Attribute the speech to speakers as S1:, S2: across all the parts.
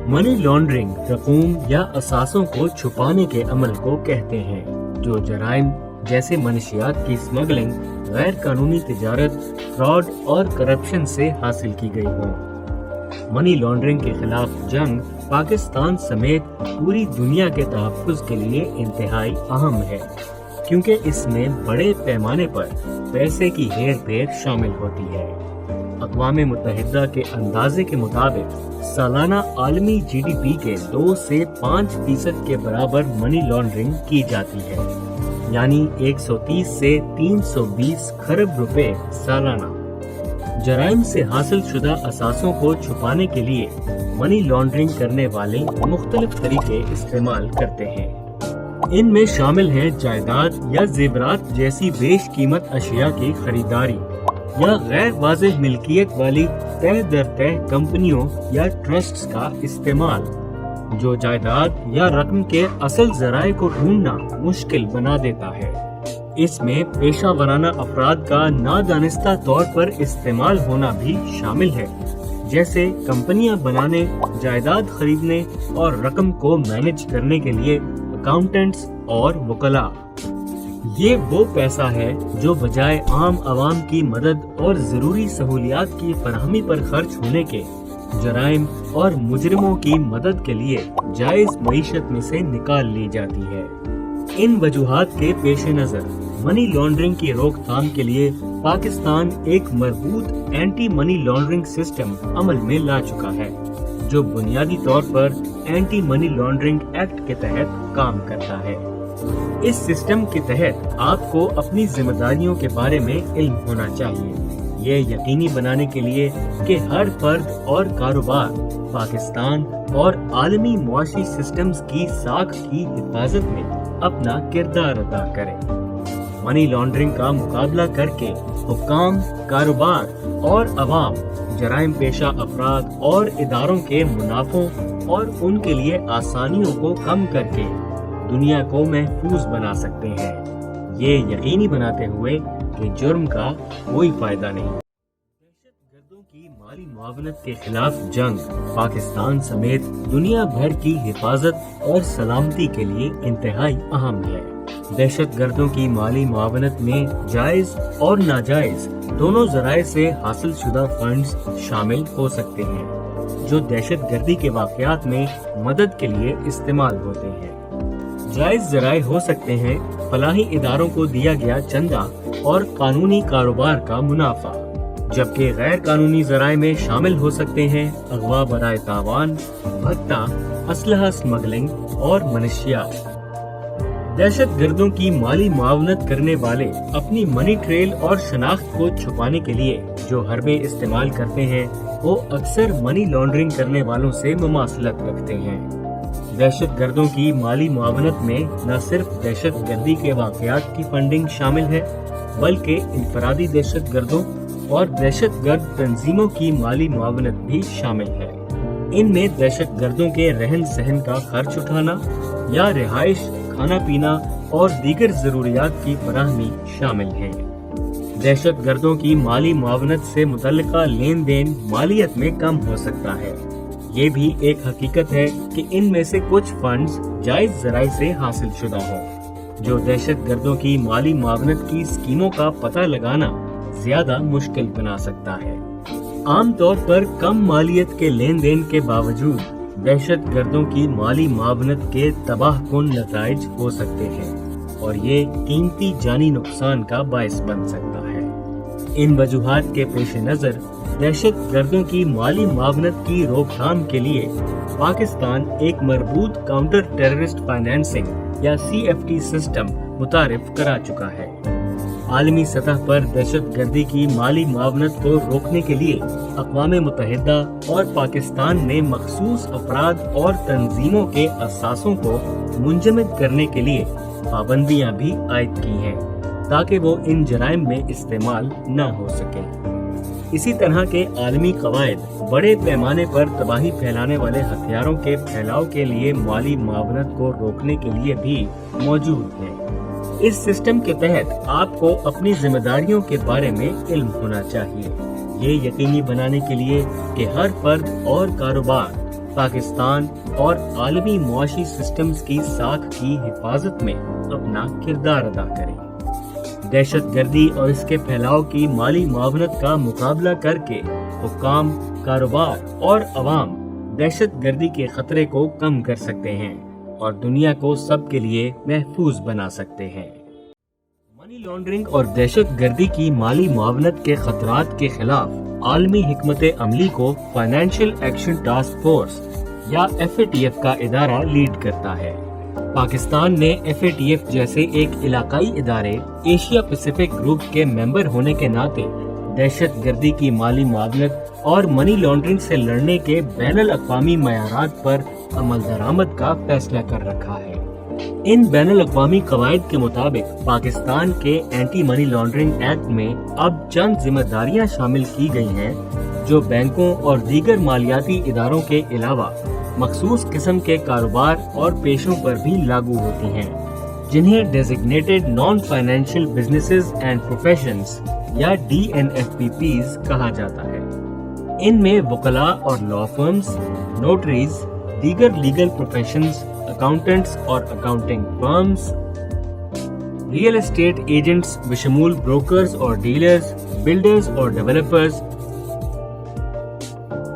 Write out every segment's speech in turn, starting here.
S1: Money laundering رقوم یا اثاثوں کو چھپانے کے عمل کو کہتے ہیں جو جرائم جیسے منشیات کی اسمگلنگ، غیر قانونی تجارت، فراڈ اور کرپشن سے حاصل کی گئی ہوں۔ منی لانڈرنگ کے خلاف جنگ پاکستان سمیت پوری دنیا کے تحفظ کے لیے انتہائی اہم ہے، کیونکہ اس میں بڑے پیمانے پر پیسے کی ہیر پھیر شامل ہوتی ہے۔ اقوام متحدہ کے اندازے کے مطابق سالانہ عالمی جی ڈی پی کے 2 سے 5% کے برابر منی لانڈرنگ کی جاتی ہے، یعنی 130 سے 320 کھرب روپے سالانہ۔ جرائم سے حاصل شدہ اثاثوں کو چھپانے کے لیے منی لانڈرنگ کرنے والے مختلف طریقے استعمال کرتے ہیں۔ ان میں شامل ہیں جائیداد یا زیورات جیسی بیش قیمت اشیاء کی خریداری، یا غیر واضح ملکیت والی تہ در تہ کمپنیوں یا ٹرسٹس کا استعمال، جو جائیداد یا رقم کے اصل ذرائع کو ڈھونڈنا مشکل بنا دیتا ہے۔ اس میں پیشہ ورانہ افراد کا نادانستہ طور پر استعمال ہونا بھی شامل ہے، جیسے کمپنیاں بنانے، جائیداد خریدنے اور رقم کو مینج کرنے کے لیے اکاؤنٹنٹس اور وکلاء۔ یہ وہ پیسہ ہے جو بجائے عام عوام کی مدد اور ضروری سہولیات کی فراہمی پر خرچ ہونے کے، جرائم اور مجرموں کی مدد کے لیے جائز معیشت میں سے نکال لی جاتی ہے۔ ان وجوہات کے پیش نظر منی لانڈرنگ کی روک تھام کے لیے پاکستان ایک مربوط اینٹی منی لانڈرنگ سسٹم عمل میں لا چکا ہے، جو بنیادی طور پر اینٹی منی لانڈرنگ ایکٹ کے تحت کام کرتا ہے۔ اس سسٹم کے تحت آپ کو اپنی ذمہ داریوں کے بارے میں علم ہونا چاہیے، یہ یقینی بنانے کے لیے کہ ہر فرد اور کاروبار پاکستان اور عالمی معاشی سسٹمز کی ساکھ کی حفاظت میں اپنا کردار ادا کرے۔ منی لانڈرنگ کا مقابلہ کر کے حکام، کاروبار اور عوام جرائم پیشہ افراد اور اداروں کے منافعوں اور ان کے لیے آسانیوں کو کم کر کے دنیا کو محفوظ بنا سکتے ہیں، یہ یقینی بناتے ہوئے کہ جرم کا کوئی فائدہ نہیں۔ دہشت گردوں کی مالی معاونت کے خلاف جنگ پاکستان سمیت دنیا بھر کی حفاظت اور سلامتی کے لیے انتہائی اہم ہے۔ دہشت گردوں کی مالی معاونت میں جائز اور ناجائز دونوں ذرائع سے حاصل شدہ فنڈز شامل ہو سکتے ہیں، جو دہشت گردی کے واقعات میں مدد کے لیے استعمال ہوتے ہیں۔ جائز ذرائع ہو سکتے ہیں فلاحی اداروں کو دیا گیا چندہ اور قانونی کاروبار کا منافع، جبکہ غیر قانونی ذرائع میں شامل ہو سکتے ہیں اغوا برائے تاوان، بھتہ، اسلحہ اسمگلنگ اور منشیات۔ دہشت گردوں کی مالی معاونت کرنے والے اپنی منی ٹریل اور شناخت کو چھپانے کے لیے جو حربے استعمال کرتے ہیں، وہ اکثر منی لانڈرنگ کرنے والوں سے مماثلت رکھتے ہیں۔ دہشت گردوں کی مالی معاونت میں نہ صرف دہشت گردی کے واقعات کی فنڈنگ شامل ہے، بلکہ انفرادی دہشت گردوں اور دہشت گرد تنظیموں کی مالی معاونت بھی شامل ہے۔ ان میں دہشت گردوں کے رہن سہن کا خرچ اٹھانا یا رہائش، کھانا پینا اور دیگر ضروریات کی فراہمی شامل ہے۔ دہشت گردوں کی مالی معاونت سے متعلقہ لین دین مالیت میں کم ہو سکتا ہے۔ یہ بھی ایک حقیقت ہے کہ ان میں سے کچھ فنڈز جائز ذرائع سے حاصل شدہ ہوں، جو دہشت گردوں کی مالی معاونت کی اسکیموں کا پتہ لگانا زیادہ مشکل بنا سکتا ہے۔ عام طور پر کم مالیت کے لین دین کے باوجود دہشت گردوں کی مالی معاونت کے تباہ کن نتائج ہو سکتے ہیں اور یہ قیمتی جانی نقصان کا باعث بن سکتا ہے۔ ان وجوہات کے پیش نظر دہشت گردوں کی مالی معاونت کی روک تھام کے لیے پاکستان ایک مربوط کاؤنٹر ٹیررسٹ فائنینسنگ یا CFT سسٹم متعارف کرا چکا ہے۔ عالمی سطح پر دہشت گردی کی مالی معاونت کو روکنے کے لیے اقوام متحدہ اور پاکستان نے مخصوص افراد اور تنظیموں کے اثاثوں کو منجمد کرنے کے لیے پابندیاں بھی عائد کی ہیں تاکہ وہ ان جرائم میں استعمال نہ ہو سکیں۔ اسی طرح کے عالمی قواعد بڑے پیمانے پر تباہی پھیلانے والے ہتھیاروں کے پھیلاؤ کے لیے مالی معاونت کو روکنے کے لیے بھی موجود ہیں۔ اس سسٹم کے تحت آپ کو اپنی ذمہ داریوں کے بارے میں علم ہونا چاہیے، یہ یقینی بنانے کے لیے کہ ہر فرد اور کاروبار پاکستان اور عالمی معاشی سسٹمز کی ساکھ کی حفاظت میں اپنا کردار ادا کریں۔ دہشت گردی اور اس کے پھیلاؤ کی مالی معاونت کا مقابلہ کر کے حکام، کاروبار اور عوام دہشت گردی کے خطرے کو کم کر سکتے ہیں اور دنیا کو سب کے لیے محفوظ بنا سکتے ہیں۔ منی لانڈرنگ اور دہشت گردی کی مالی معاونت کے خطرات کے خلاف عالمی حکمت عملی کو فائنینشیل ایکشن ٹاسک فورس یا FATF کا ادارہ لیڈ کرتا ہے۔ پاکستان نے FATF جیسے ایک علاقائی ادارے ایشیا پیسیفک گروپ کے ممبر ہونے کے ناطے دہشت گردی کی مالی معاونت اور منی لانڈرنگ سے لڑنے کے بین الاقوامی معیارات پر عمل درآمد کا فیصلہ کر رکھا ہے۔ ان بین الاقوامی قواعد کے مطابق پاکستان کے اینٹی منی لانڈرنگ ایکٹ میں اب چند ذمہ داریاں شامل کی گئی ہیں جو بینکوں اور دیگر مالیاتی اداروں کے علاوہ مخصوص قسم کے کاروبار اور پیشوں پر بھی لاگو ہوتی ہیں، جنہیں designated non financial businesses and professions یا DNFBPs کہا جاتا ہے۔ ان میں وکلاء اور لا فرمز، نوٹریز، دیگر لیگل پروفیشنز، اکاؤنٹنٹس اور accounting firms, real estate agents بشمول بروکرز اور ڈیلرز، بلڈرز اور ڈیولپرز،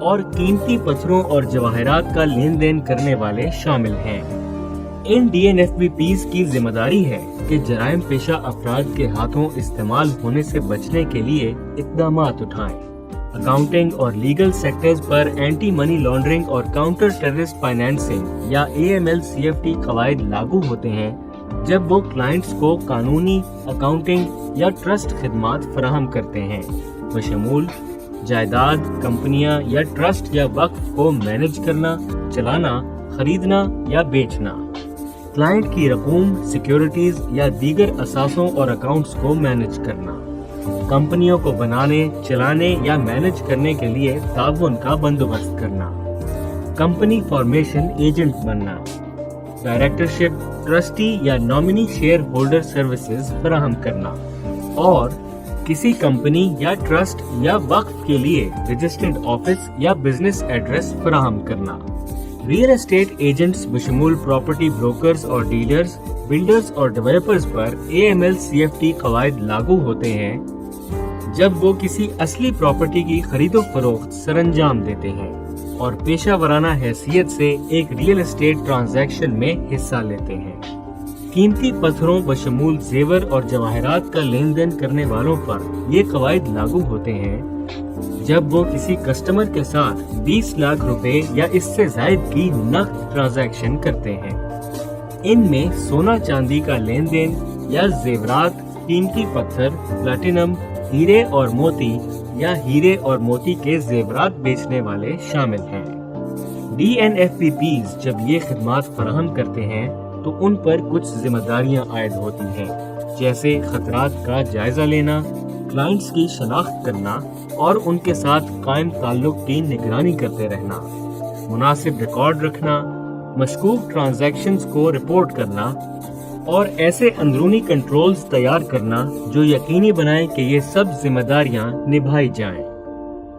S1: اور قیمتی پتھروں اور جواہرات کا لین دین کرنے والے شامل ہیں۔ ان DNFBPs کی ذمہ داری ہے کہ جرائم پیشہ افراد کے ہاتھوں استعمال ہونے سے بچنے کے لیے اقدامات اٹھائیں۔ اکاؤنٹنگ اور لیگل سیکٹرز پر اینٹی منی لانڈرنگ اور کاؤنٹر ٹیررسٹ فائنینسنگ یا AML-CFT قواعد لاگو ہوتے ہیں جب وہ کلائنٹس کو قانونی، اکاؤنٹنگ یا ٹرسٹ خدمات فراہم کرتے ہیں، بشمول جائیداد، کمپنیاں یا ٹرسٹ یا وقف کو مینج کرنا، چلانا، خریدنا یا بیچنا، کلائنٹ کی رقوم، سیکیورٹیز یا دیگر اثاثوں اور اکاؤنٹس کو مینج کرنا، کمپنیوں کو بنانے، چلانے یا مینج کرنے کے لیے تعاون کا بندوبست کرنا، کمپنی فارمیشن ایجنٹ بننا، ڈائریکٹرشپ، ٹرسٹی یا نامنی شیئر ہولڈر سروسز فراہم کرنا، اور کسی کمپنی یا ٹرسٹ یا وقف کے لیے رجسٹرڈ آفس یا بزنس ایڈریس فراہم کرنا۔ ریئل اسٹیٹ ایجنٹس بشمول پراپرٹی بروکرز اور ڈیلرز، بلڈرز اور ڈیولپرز پر AML-CFT قواعد لاگو ہوتے ہیں جب وہ کسی اصلی پراپرٹی کی خرید و فروخت سر انجام دیتے ہیں اور پیشہ ورانہ حیثیت سے ایک ریئل اسٹیٹ ٹرانزیکشن میں حصہ لیتے ہیں۔ قیمتی پتھروں بشمول زیور اور جواہرات کا لین دین کرنے والوں پر یہ قواعد لاگو ہوتے ہیں جب وہ کسی کسٹمر کے ساتھ 20 لاکھ روپے یا اس سے زائد کی نقد ٹرانزیکشن کرتے ہیں۔ ان میں سونا چاندی کا لین دین یا زیورات، قیمتی پتھر، پلاٹینم، ہیرے اور موتی یا ہیرے اور موتی کے زیورات بیچنے والے شامل ہیں۔ DNFBPs جب یہ خدمات فراہم کرتے ہیں تو ان پر کچھ ذمہ داریاں عائد ہوتی ہیں، جیسے خطرات کا جائزہ لینا، کلائنٹس کی شناخت کرنا اور ان کے ساتھ قائم تعلق کی نگرانی کرتے رہنا، مناسب ریکارڈ رکھنا، مشکوک ٹرانزیکشنز کو رپورٹ کرنا اور ایسے اندرونی کنٹرولز تیار کرنا جو یقینی بنائیں کہ یہ سب ذمہ داریاں نبھائی جائیں۔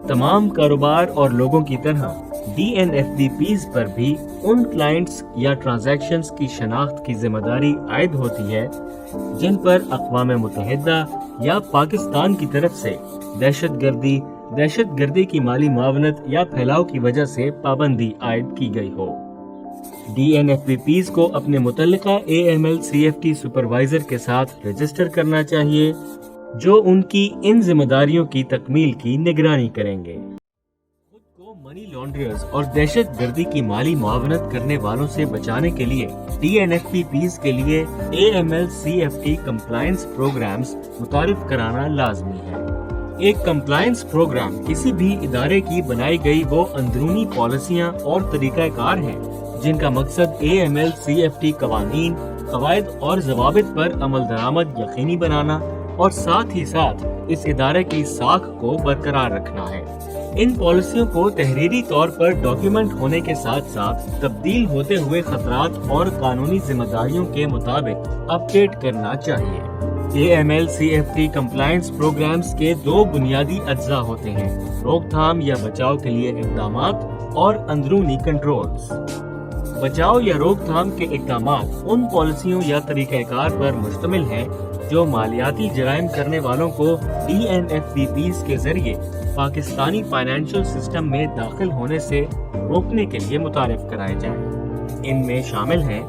S1: تمام کاروبار اور لوگوں کی طرح DNFBPs پر بھی ان کلائنٹس یا ٹرانزیکشنز کی شناخت کی ذمہ داری عائد ہوتی ہے جن پر اقوام متحدہ یا پاکستان کی طرف سے دہشت گردی کی مالی معاونت یا پھیلاؤ کی وجہ سے پابندی عائد کی گئی ہو۔ DNFBPs کو اپنے متعلقہ AML-CFT سپروائزر کے ساتھ رجسٹر کرنا چاہیے جو ان کی ان ذمہ داریوں کی تکمیل کی نگرانی کریں گے۔ خود کو منی لانڈررز اور دہشت گردی کی مالی معاونت کرنے والوں سے بچانے کے لیے DNFBPs کے لیے AML-CFT کمپلائنس پروگرامز متعارف کرانا لازمی ہے۔ ایک کمپلائنس پروگرام کسی بھی ادارے کی بنائی گئی وہ اندرونی پالیسیاں اور طریقہ کار ہیں جن کا مقصد AML-CFT قوانین، قواعد اور ضوابط پر عمل درآمد یقینی بنانا اور ساتھ ہی ساتھ اس ادارے کی ساکھ کو برقرار رکھنا ہے۔ ان پالیسیوں کو تحریری طور پر ڈاکیومنٹ ہونے کے ساتھ ساتھ تبدیل ہوتے ہوئے خطرات اور قانونی ذمہ داریوں کے مطابق اپ ڈیٹ کرنا چاہیے۔ AML-CFT کمپلائنس پروگرامز کے دو بنیادی اجزاء ہوتے ہیں: روک تھام یا بچاؤ کے لیے اقدامات اور اندرونی کنٹرولز۔ بچاؤ یا روک تھام کے اقدامات ان پالیسیوں یا طریقہ کار پر مشتمل ہیں جو مالیاتی جرائم کرنے والوں کو DNFBPs کے ذریعے پاکستانی فائنینشل سسٹم میں داخل ہونے سے روکنے کے لیے متعارف کرائے جائیں۔ ان میں شامل ہیں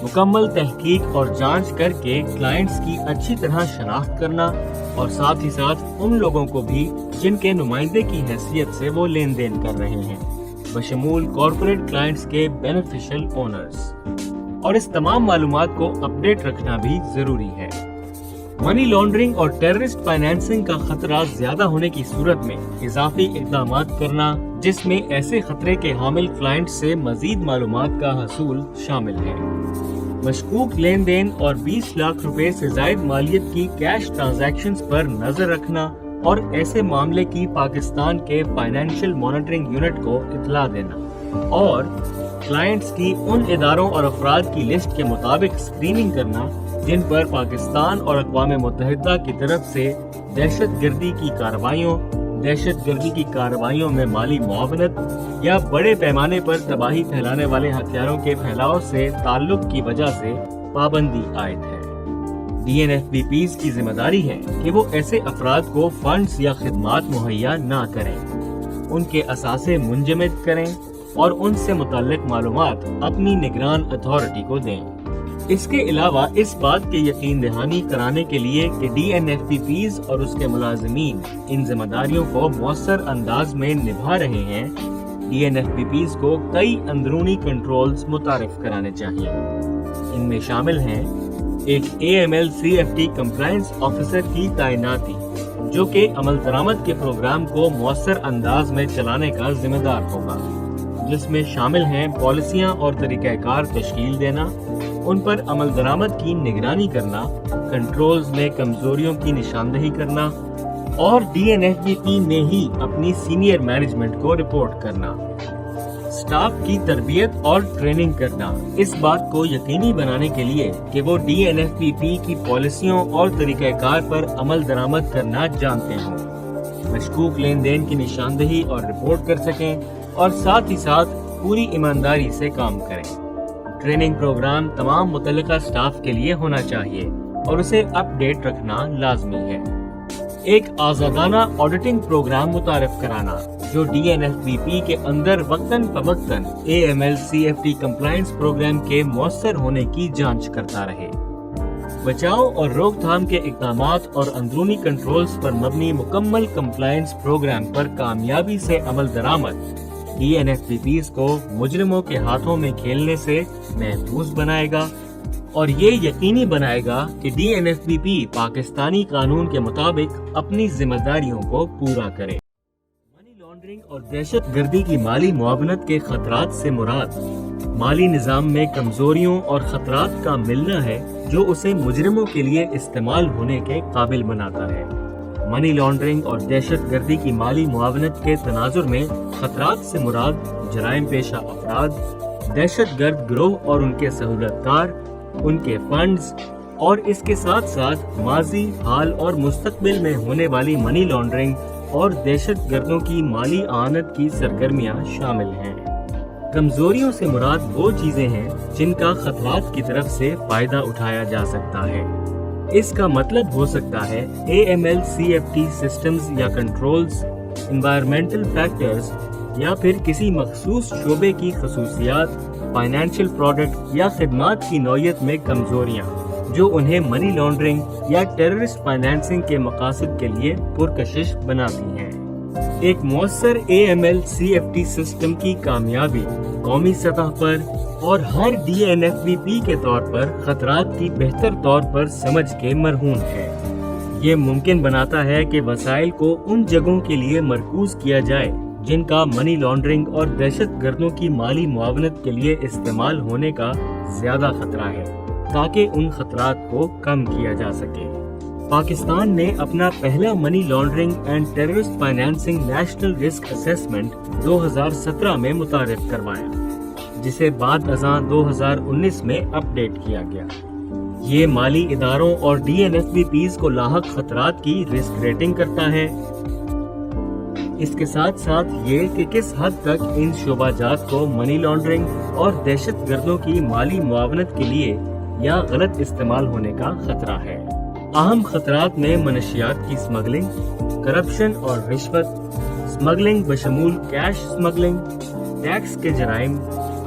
S1: مکمل تحقیق اور جانچ کر کے کلائنٹس کی اچھی طرح شناخت کرنا اور ساتھ ہی ساتھ ان لوگوں کو بھی جن کے نمائندے کی حیثیت سے وہ لین دین کر رہے ہیں، بشمول کارپوریٹ کلائنٹس کے بینیفیشل اونرز، اور اس تمام معلومات کو اپڈیٹ رکھنا بھی ضروری ہے۔ منی لانڈرنگ اور ٹیررسٹ فائنینسنگ کا خطرہ زیادہ ہونے کی صورت میں اضافی اقدامات کرنا، جس میں ایسے خطرے کے حامل کلائنٹ سے مزید معلومات کا حصول شامل ہے۔ مشکوک لین دین اور 20 لاکھ روپے سے زائد مالیت کی کیش ٹرانزیکشنز پر نظر رکھنا اور ایسے معاملے کی پاکستان کے فائنینشیل مانیٹرنگ یونٹ کو اطلاع دینا، اور کلائنٹس کی ان اداروں اور افراد کی لسٹ کے مطابق اسکریننگ کرنا جن پر پاکستان اور اقوام متحدہ کی طرف سے دہشت گردی کی کارروائیوں میں مالی معاونت یا بڑے پیمانے پر تباہی پھیلانے والے ہتھیاروں کے پھیلاؤ سے تعلق کی وجہ سے پابندی عائد ہے۔ DNFBPs کی ذمہ داری ہے کہ وہ ایسے افراد کو فنڈز یا خدمات مہیا نہ کریں، ان کے اثاثے منجمد کریں اور ان سے متعلق معلومات اپنی نگران اتھارٹی کو دیں۔ اس کے علاوہ اس بات کے یقین دہانی کرانے کے لیے کہ DNFBPs اور اس کے ملازمین ان ذمہ داریوں کو مؤثر انداز میں نبھا رہے ہیں، DNFBPs کو کئی اندرونی کنٹرولز متعارف کرانے چاہیے۔ ان میں شامل ہیں ایک AML CFT کمپلائنس آفیسر کی تعیناتی، جو کہ عمل درآمد کے پروگرام کو مؤثر انداز میں چلانے کا ذمہ دار ہوگا، جس میں شامل ہیں پالیسیاں اور طریقہ کار تشکیل دینا، ان پر عمل درآمد کی نگرانی کرنا، کنٹرولز میں کمزوریوں کی نشاندہی کرنا اور DNFBP میں ہی اپنی سینئر مینجمنٹ کو رپورٹ کرنا۔ سٹاف کی تربیت اور ٹریننگ کرنا، اس بات کو یقینی بنانے کے لیے کہ وہ DNFBP کی پالیسیوں اور طریقہ کار پر عمل درآمد کرنا جانتے ہوں، مشکوک لین دین کی نشاندہی اور رپورٹ کر سکیں، اور ساتھ ہی ساتھ پوری ایمانداری سے کام کریں۔ ٹریننگ پروگرام تمام متعلقہ سٹاف کے لیے ہونا چاہیے اور اسے اپ ڈیٹ رکھنا لازمی ہے۔ ایک آزادانہ آڈیٹنگ پروگرام متعارف کرانا جو DNFBP کے اندر وقتاً فوقتاً AML CFT کمپلائنس پروگرام کے مؤثر ہونے کی جانچ کرتا رہے۔ بچاؤ اور روک تھام کے اقدامات اور اندرونی کنٹرولز پر مبنی مکمل کمپلائنس پروگرام پر کامیابی سے عمل درآمد DNFBPs کو مجرموں کے ہاتھوں میں کھیلنے سے محفوظ بنائے گا اور یہ یقینی بنائے گا کہ DNFBP پاکستانی قانون کے مطابق اپنی ذمہ داریوں کو پورا کرے۔ منی لانڈرنگ اور دہشت گردی کی مالی معاونت کے خطرات سے مراد مالی نظام میں کمزوریوں اور خطرات کا ملنا ہے جو اسے مجرموں کے لیے استعمال ہونے کے قابل بناتا ہے۔ منی لانڈرنگ اور دہشت گردی کی مالی معاونت کے تناظر میں خطرات سے مراد جرائم پیشہ افراد، دہشت گرد گروہ اور ان کے سہولت کار، ان کے فنڈز، اور اس کے ساتھ ساتھ ماضی، حال اور مستقبل میں ہونے والی منی لانڈرنگ اور دہشت گردوں کی مالی اعانت کی سرگرمیاں شامل ہیں۔ کمزوریوں سے مراد وہ چیزیں ہیں جن کا خطرات کی طرف سے فائدہ اٹھایا جا سکتا ہے۔ اس کا مطلب ہو سکتا ہے AML CFT سسٹمز یا کنٹرولز، انوائرمنٹل فیکٹرز، یا پھر کسی مخصوص شعبے کی خصوصیات، فائنینشیل پروڈکٹ یا خدمات کی نوعیت میں کمزوریاں جو انہیں منی لانڈرنگ یا ٹیررسٹ فائنینسنگ کے مقاصد کے لیے پرکشش بناتی ہیں۔ ایک مؤثر AML CFT سسٹم کی کامیابی قومی سطح پر اور ہر DNFBP کے طور پر خطرات کی بہتر طور پر سمجھ کے مرہون ہے۔ یہ ممکن بناتا ہے کہ وسائل کو ان جگہوں کے لیے مرکوز کیا جائے جن کا منی لانڈرنگ اور دہشت گردوں کی مالی معاونت کے لیے استعمال ہونے کا زیادہ خطرہ ہے، تاکہ ان خطرات کو کم کیا جا سکے۔ پاکستان نے اپنا پہلا money laundering and terrorist financing national risk assessment 2017 میں متعارف کروایا، جسے بعد ازاں 2019 میں اپ ڈیٹ کیا گیا۔ یہ مالی اداروں اور DNFBPs کو لاحق خطرات کی رسک ریٹنگ کرتا ہے۔ اس کے ساتھ ساتھ یہ کہ کس حد تک ان شعبہ جات کو منی لانڈرنگ اور دہشت گردوں کی مالی معاونت کے لیے یا غلط استعمال ہونے کا خطرہ ہے۔ اہم خطرات میں منشیات کی اسمگلنگ، کرپشن اور رشوت، اسمگلنگ بشمول کیش اسمگلنگ، ٹیکس کے جرائم،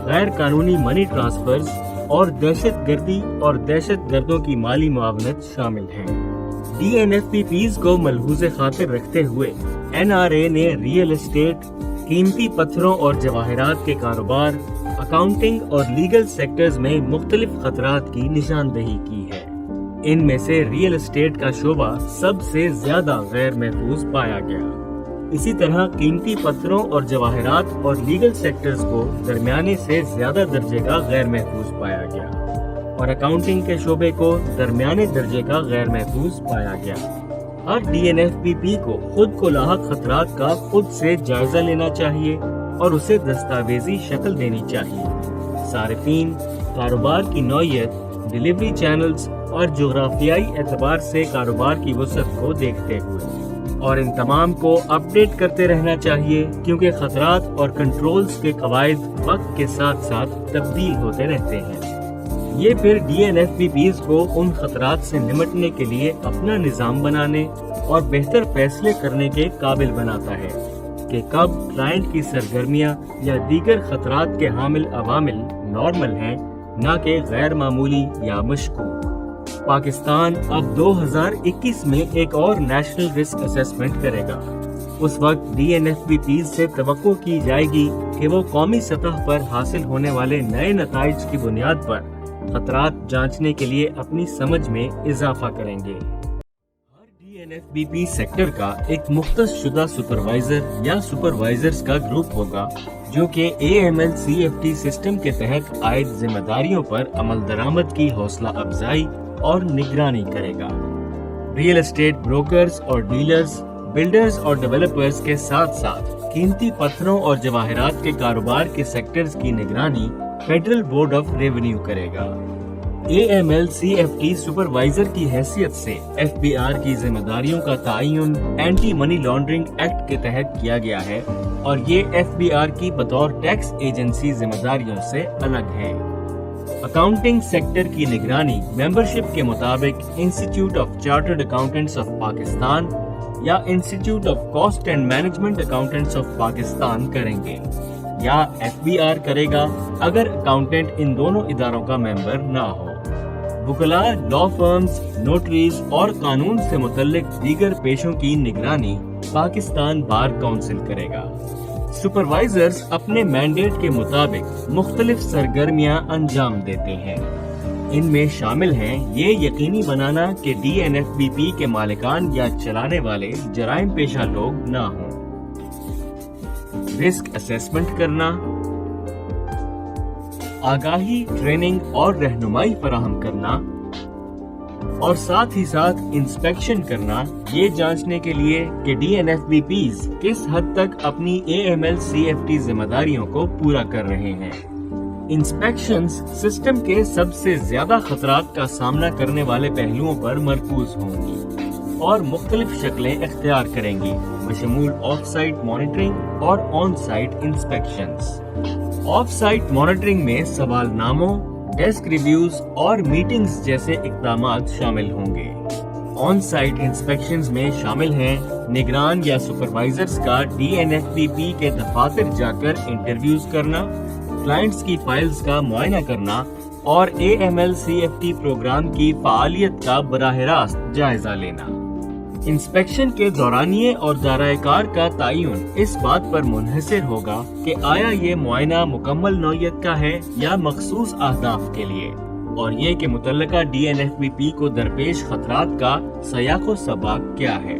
S1: غیر قانونی منی ٹرانسفرز اور دہشت گردی اور دہشت گردوں کی مالی معاونت شامل ہیں۔ DNFBPs کو ملحوظ خاطر رکھتے ہوئے NRA نے ریئل اسٹیٹ، قیمتی پتھروں اور جواہرات کے کاروبار، اکاؤنٹنگ اور لیگل سیکٹرز میں مختلف خطرات کی نشاندہی کی ہے۔ ان میں سے ریئل اسٹیٹ کا شعبہ سب سے زیادہ غیر محفوظ پایا گیا۔ اسی طرح قیمتی پتھروں اور جواہرات اور لیگل سیکٹرز کو درمیانے سے زیادہ درجے کا غیر محفوظ پایا گیا، اور اکاؤنٹنگ کے شعبے کو درمیانے درجے کا غیر محفوظ پایا گیا۔ ہر DNFBP کو خود کو لاحق خطرات کا خود سے جائزہ لینا چاہیے اور اسے دستاویزی شکل دینی چاہیے۔ صارفین، کاروبار کی نوعیت، ڈیلیوری چینلز اور جغرافیائی اعتبار سے کاروبار کی وسعت کو دیکھتے ہوئے، اور ان تمام کو اپ ڈیٹ کرتے رہنا چاہیے، کیونکہ خطرات اور کنٹرولز کے قواعد وقت کے ساتھ ساتھ تبدیل ہوتے رہتے ہیں۔ یہ پھر DNFBPs کو ان خطرات سے نمٹنے کے لیے اپنا نظام بنانے اور بہتر فیصلے کرنے کے قابل بناتا ہے کہ کب کلائنٹ کی سرگرمیاں یا دیگر خطرات کے حامل عوامل نارمل ہیں، نہ کہ غیر معمولی یا مشکوک۔ پاکستان اب 2021 میں ایک اور نیشنل رسک اسیسمنٹ کرے گا۔ اس وقت DNFBPs سے توقع کی جائے گی کہ وہ قومی سطح پر حاصل ہونے والے نئے نتائج کی بنیاد پر خطرات جانچنے کے لیے اپنی سمجھ میں اضافہ کریں گے۔ ہر DNFBP سیکٹر کا ایک مختص شدہ سپروائزر یا سپروائزرز کا گروپ ہوگا جو کہ AML-CFT سسٹم کے تحت عائد ذمہ داریوں پر عمل درآمد کی حوصلہ افزائی اور نگرانی کرے گا۔ ریئل اسٹیٹ بروکرز اور ڈیلرز، بلڈرز اور ڈیولپرز کے ساتھ ساتھ قیمتی پتھروں اور جواہرات کے کاروبار کے سیکٹرز کی نگرانی فیڈرل بورڈ آف ریونیو کرے گا۔ AML-CFT سپروائزر کی حیثیت سے FBR کی ذمہ داریوں کا تعین اینٹی منی لانڈرنگ ایکٹ کے تحت کیا گیا ہے، اور یہ FBR کی بطور ٹیکس ایجنسی ذمہ داریوں سے الگ ہے۔ اکاؤنٹنگ سیکٹر کی نگرانی ممبرشپ کے مطابق institute of chartered accountants of Pakistan یا institute of cost and management accountants of Pakistan کریں گے، یا FBR کرے گا اگر اکاؤنٹنٹ ان دونوں اداروں کا ممبر نہ ہو۔ وکلاء، لا فرمز، نوٹریز اور قانون سے متعلق دیگر پیشوں کی نگرانی پاکستان بار کونسل کرے گا۔ سپروائزرز اپنے مینڈیٹ کے مطابق مختلف سرگرمیاں انجام دیتے ہیں۔ ان میں شامل ہیں یہ یقینی بنانا کہ DNFBP کے مالکان یا چلانے والے جرائم پیشہ لوگ نہ ہوں، رسک اسیسمنٹ کرنا، آگاہی، ٹریننگ اور رہنمائی فراہم کرنا، اور ساتھ ہی ساتھ انسپیکشن کرنا، یہ جانچنے کے لیے کہ DNFBPs کس حد تک اپنی AML-CFT ذمہ داریوں کو پورا کر رہے ہیں۔ انسپیکشنز سسٹم کے سب سے زیادہ خطرات کا سامنا کرنے والے پہلوؤں پر مرکوز ہوں گی اور مختلف شکلیں اختیار کریں گی، بشمول آف سائٹ مانیٹرنگ اور on site inspections. Off site monitoring میں سوال ناموں، ڈیسک ریویوز اور میٹنگز جیسے اقدامات شامل ہوں گے۔ آن سائٹ انسپیکشنز میں شامل ہیں نگران یا سپروائزرز کا DNFBP کے دفاتر جا کر انٹرویوز کرنا، کلائنٹس کی فائلز کا معائنہ کرنا اور AML-CFT پروگرام کی فعالیت کا براہ راست جائزہ لینا۔ انسپیکشن کے دورانیے اور دارائے کار کا تعین اس بات پر منحصر ہوگا کہ آیا یہ معائنہ مکمل نوعیت کا ہے یا مخصوص اہداف کے لیے، اور یہ کہ متعلقہ DNFBP کو درپیش خطرات کا سیاق و سباق کیا ہے۔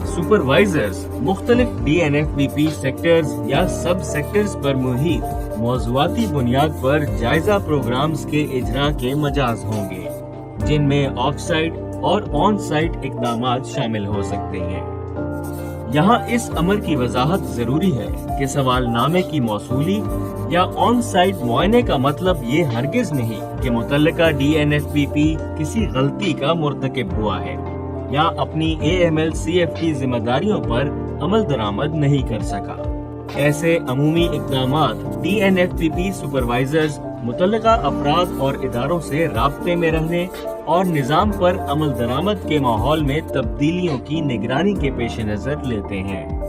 S1: سپروائزرز مختلف DNFBP سیکٹرز یا سب سیکٹرز پر محیط موضوعاتی بنیاد پر جائزہ پروگرامز کے اجرا کے مجاز ہوں گے، جن میں آف سائٹ اور آن سائٹ اقدامات شامل ہو سکتے ہیں۔ یہاں اس امر کی وضاحت ضروری ہے کہ سوال نامے کی موصولی یا آن سائٹ معائنے کا مطلب یہ ہرگز نہیں کہ متعلقہ DNFBP کسی غلطی کا مرتکب ہوا ہے یا اپنی AML-CFT ذمہ داریوں پر عمل درآمد نہیں کر سکا۔ ایسے عمومی اقدامات DNFPP سپروائزرز متعلقہ افراد اور اداروں سے رابطے میں رہنے اور نظام پر عمل درآمد کے ماحول میں تبدیلیوں کی نگرانی کے پیش نظر لیتے ہیں۔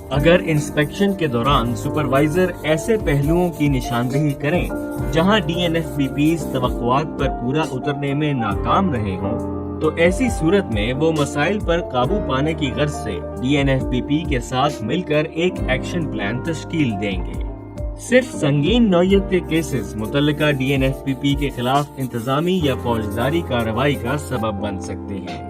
S1: اگر انسپیکشن کے دوران سپروائزر ایسے پہلوؤں کی نشاندہی کریں جہاں DNFPPs توقعات پر پورا اترنے میں ناکام رہے ہوں، تو ایسی صورت میں وہ مسائل پر قابو پانے کی غرض سے DNFPP کے ساتھ مل کر ایک ایکشن پلان تشکیل دیں گے۔ صرف سنگین نوعیت کے کیسز متعلقہ DNFPP کے خلاف انتظامی یا فوجداری کارروائی کا سبب بن سکتے ہیں۔